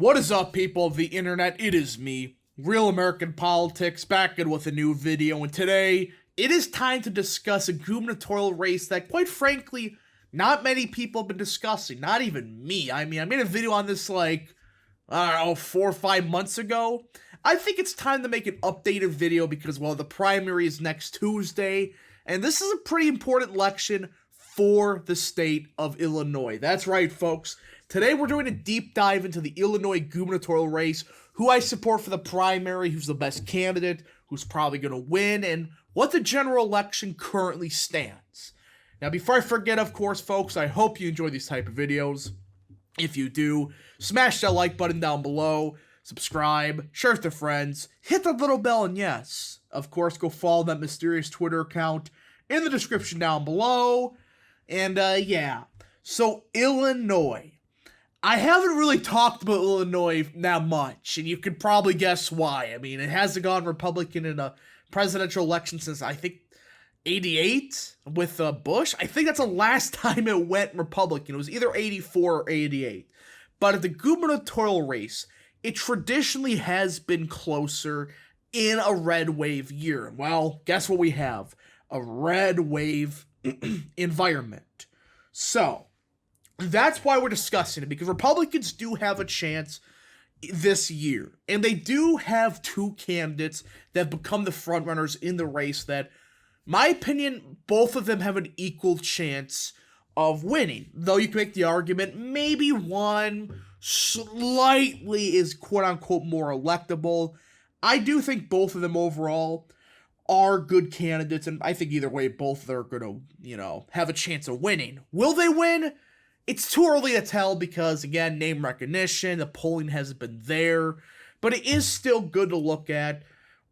What is up, people of the internet? It is me, Real American Politics, back in with a new video, and today it is time to discuss a gubernatorial race that, quite frankly, not many people have been discussing, not even me. I mean, I made a video on this like, I don't know, 4 or 5 months ago. I think it's time to make an updated video because, well, the primary is next Tuesday, and this is a pretty important election for the state of Illinois. That's right, folks. Today we're doing a deep dive into the Illinois gubernatorial race, who I support for the primary, who's the best candidate, who's probably going to win, and what the general election currently stands. Now, before I forget, of course, folks, I hope you enjoy these type of videos. If you do, smash that like button down below, subscribe, share with your friends, hit the little bell, and yes, of course, go follow that mysterious Twitter account in the description down below. And, yeah. So, Illinois. I haven't really talked about Illinois that much, and you could probably guess why. I mean, it hasn't gone Republican in a presidential election since, I think, 88 with Bush. I think that's the last time it went Republican. It was either 84 or 88. But at the gubernatorial race, it traditionally has been closer in a red wave year. Well, guess what we have? A red wave environment. So, that's why we're discussing it, because Republicans do have a chance this year. And they do have two candidates that have become the frontrunners in the race that, my opinion, both of them have an equal chance of winning. Though you can make the argument, maybe one slightly is quote-unquote more electable. I do think both of them overall are good candidates, and I think either way, both are going to, have a chance of winning. Will they win? It's too early to tell because, again, name recognition, the polling hasn't been there, but it is still good to look at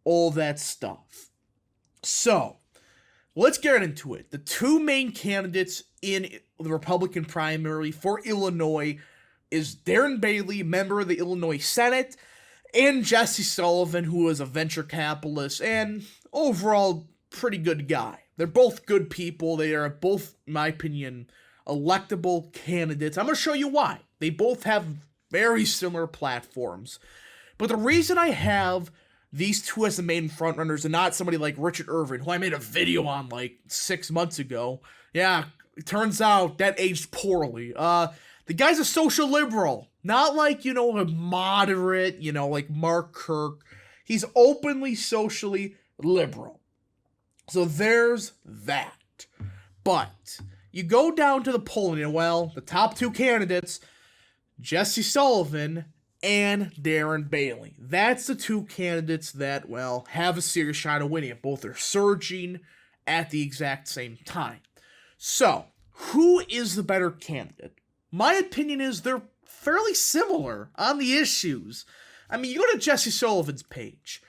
all that stuff. So, let's get into it. The two main candidates in the Republican primary for Illinois is Darren Bailey, member of the Illinois Senate, and Jesse Sullivan, who is a venture capitalist and overall pretty good guy. They're both good people. They are both, in my opinion, electable candidates. I'm going to show you why. They both have very similar platforms. But the reason I have these two as the main frontrunners and not somebody like Richard Irvin, who I made a video on like 6 months ago. Yeah, it turns out that aged poorly. The guy's a social liberal. Not like, a moderate, like Mark Kirk. He's openly socially liberal. So there's that. But you go down to the polling, and well, the top two candidates, Jesse Sullivan and Darren Bailey. That's the two candidates that, well, have a serious shot of winning. Both are surging at the exact same time. So, who is the better candidate? My opinion is they're fairly similar on the issues. I mean, you go to Jesse Sullivan's page.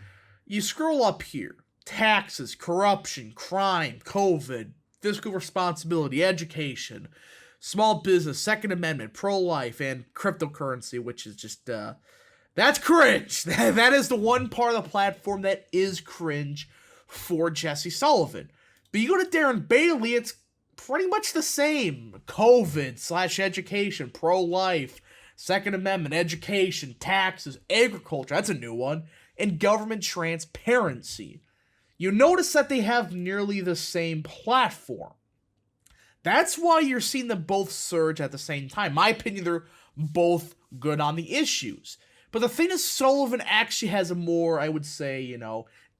You scroll up here. Taxes, corruption, crime, COVID, fiscal responsibility, education, small business, Second Amendment, pro-life, and cryptocurrency, which is just, that's cringe. That is the one part of the platform that is cringe for Jesse Sullivan. But you go to Darren Bailey, it's pretty much the same. COVID/education, pro-life, Second Amendment, education, taxes, agriculture, that's a new one, and government transparency. You notice that they have nearly the same platform. That's why you're seeing them both surge at the same time. In my opinion, they're both good on the issues. But the thing is, Sullivan actually has a more, I would say,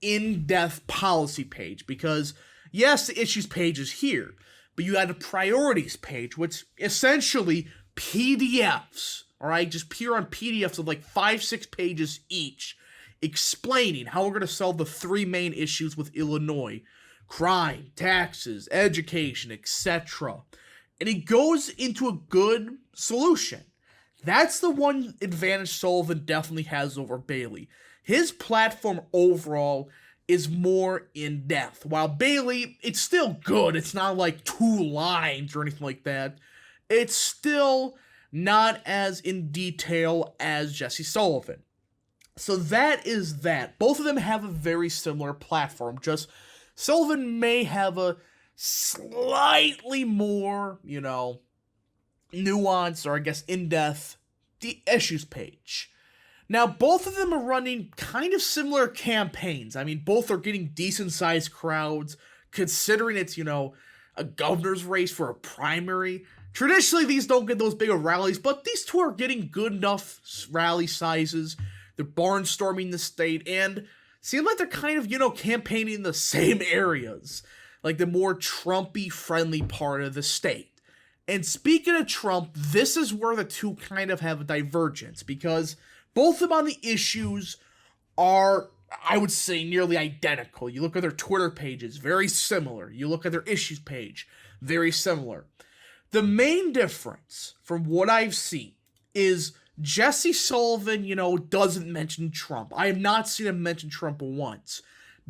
in-depth policy page. Because, yes, the issues page is here. But you had a priorities page, which essentially PDFs, alright? Just pure on PDFs of like 5-6 pages each, explaining how we're going to solve the three main issues with Illinois. Crime, taxes, education, etc. And he goes into a good solution. That's the one advantage Sullivan definitely has over Bailey. His platform overall is more in-depth. While Bailey, it's still good. It's not like 2 lines or anything like that. It's still not as in detail as Jesse Sullivan. So that is that. Both of them have a very similar platform. Just Sullivan may have a slightly more, nuanced or I guess in-depth the issues page. Now, both of them are running kind of similar campaigns. I mean, both are getting decent-sized crowds, considering it's, a governor's race for a primary. Traditionally, these don't get those big of rallies, but these two are getting good enough rally sizes. They're barnstorming the state, and seem like they're kind of, campaigning in the same areas, like the more Trumpy-friendly part of the state. And speaking of Trump, this is where the two kind of have a divergence, because both of them on the issues are, I would say, nearly identical. You look at their Twitter pages, very similar. You look at their issues page, very similar. The main difference from what I've seen is Jesse Sullivan, doesn't mention Trump. I have not seen him mention Trump once.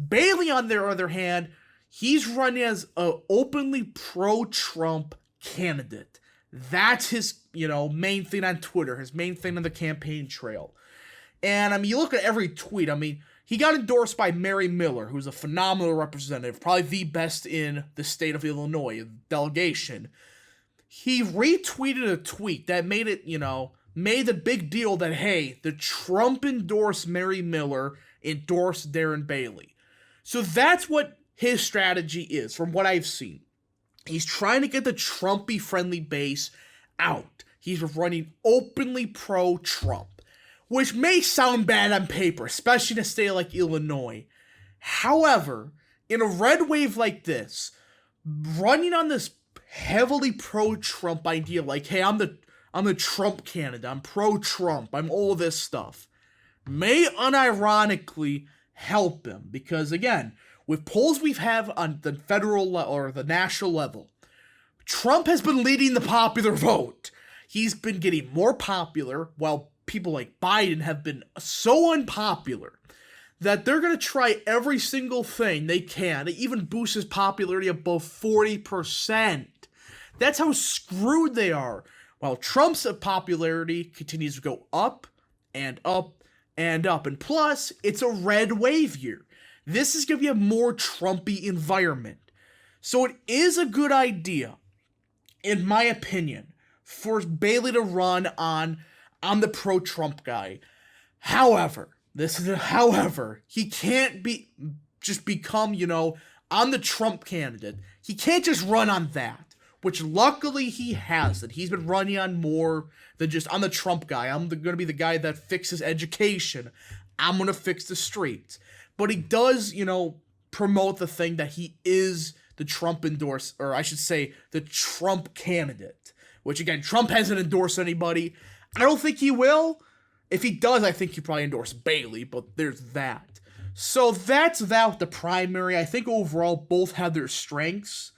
Bailey, on the other hand, he's running as an openly pro-Trump candidate. That's his, main thing on Twitter, his main thing on the campaign trail. And, you look at every tweet, he got endorsed by Mary Miller, who's a phenomenal representative, probably the best in the state of Illinois, delegation. He retweeted a tweet that made it, made the big deal that, hey, the Trump-endorsed Mary Miller endorsed Darren Bailey. So that's what his strategy is, from what I've seen. He's trying to get the Trumpy-friendly base out. He's running openly pro-Trump, which may sound bad on paper, especially in a state like Illinois. However, in a red wave like this, running on this heavily pro-Trump idea, like, hey, I'm the Trump candidate, I'm pro-Trump, I'm all this stuff, may unironically help him. Because, again, with polls we've had on the federal or the national level, Trump has been leading the popular vote. He's been getting more popular, while people like Biden have been so unpopular that they're going to try every single thing they can to even boost his popularity above 40%. That's how screwed they are. While Trump's popularity continues to go up and up and up. And plus, it's a red wave year. This is going to be a more Trumpy environment. So it is a good idea, in my opinion, for Bailey to run on the pro-Trump guy. However, he can't become, on the Trump candidate. He can't just run on that, which luckily he hasn't. He's been running on more than just, I'm the Trump guy. I'm going to be the guy that fixes education. I'm going to fix the streets. But he does, promote the thing that he is the Trump endorsed, or I should say, the Trump candidate. Which, again, Trump hasn't endorsed anybody. I don't think he will. If he does, I think he'll probably endorse Bailey, but there's that. So that's that with the primary. I think overall both have their strengths.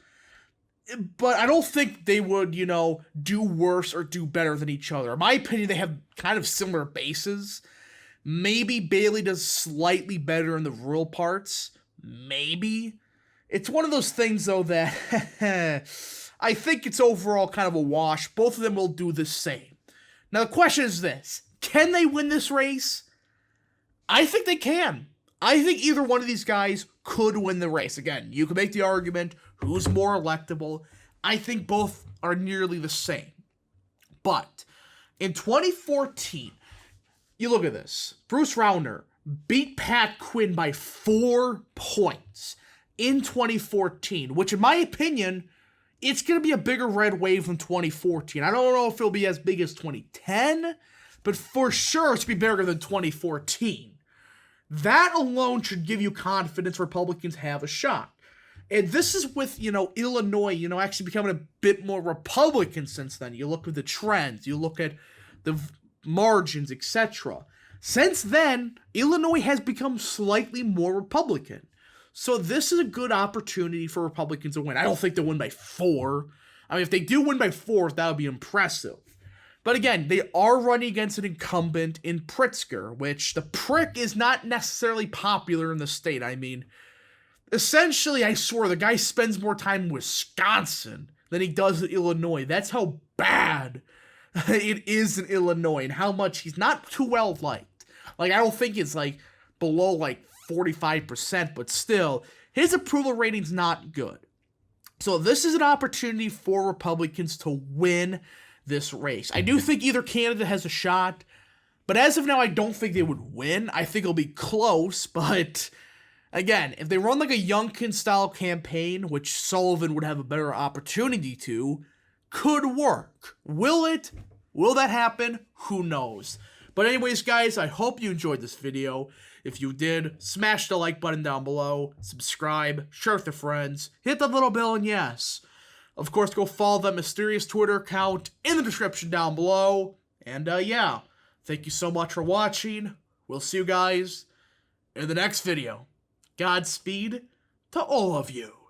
But I don't think they would, do worse or do better than each other. In my opinion, they have kind of similar bases. Maybe Bailey does slightly better in the rural parts. Maybe. It's one of those things, though, that I think it's overall kind of a wash. Both of them will do the same. Now, the question is this. Can they win this race? I think they can. I think either one of these guys could win the race. Again, you can make the argument, who's more electable. I think both are nearly the same. But in 2014, you look at this. Bruce Rauner beat Pat Quinn by 4 points in 2014, which in my opinion, it's going to be a bigger red wave than 2014. I don't know if it'll be as big as 2010, but for sure it's going to be bigger than 2014. That alone should give you confidence Republicans have a shot. And this is with, Illinois, actually becoming a bit more Republican since then. You look at the trends, you look at the margins, etc. Since then, Illinois has become slightly more Republican. So this is a good opportunity for Republicans to win. I don't think they'll win by 4. I mean, if they do win by 4, that would be impressive. But again, they are running against an incumbent in Pritzker, which the prick is not necessarily popular in the state. I mean, essentially, I swear, the guy spends more time in Wisconsin than he does in Illinois. That's how bad it is in Illinois and how much he's not too well liked. Like, I don't think it's, below, 45%, but still, his approval rating's not good. So this is an opportunity for Republicans to win this race. I do think either candidate has a shot, but as of now, I don't think they would win. I think it'll be close, but again, if they run like a Youngkin-style campaign, which Sullivan would have a better opportunity to, could work. Will it? Will that happen? Who knows? But anyways, guys, I hope you enjoyed this video. If you did, smash the like button down below, subscribe, share with your friends, hit the little bell, and yes, of course, go follow that mysterious Twitter account in the description down below. And yeah, thank you so much for watching. We'll see you guys in the next video. Godspeed to all of you.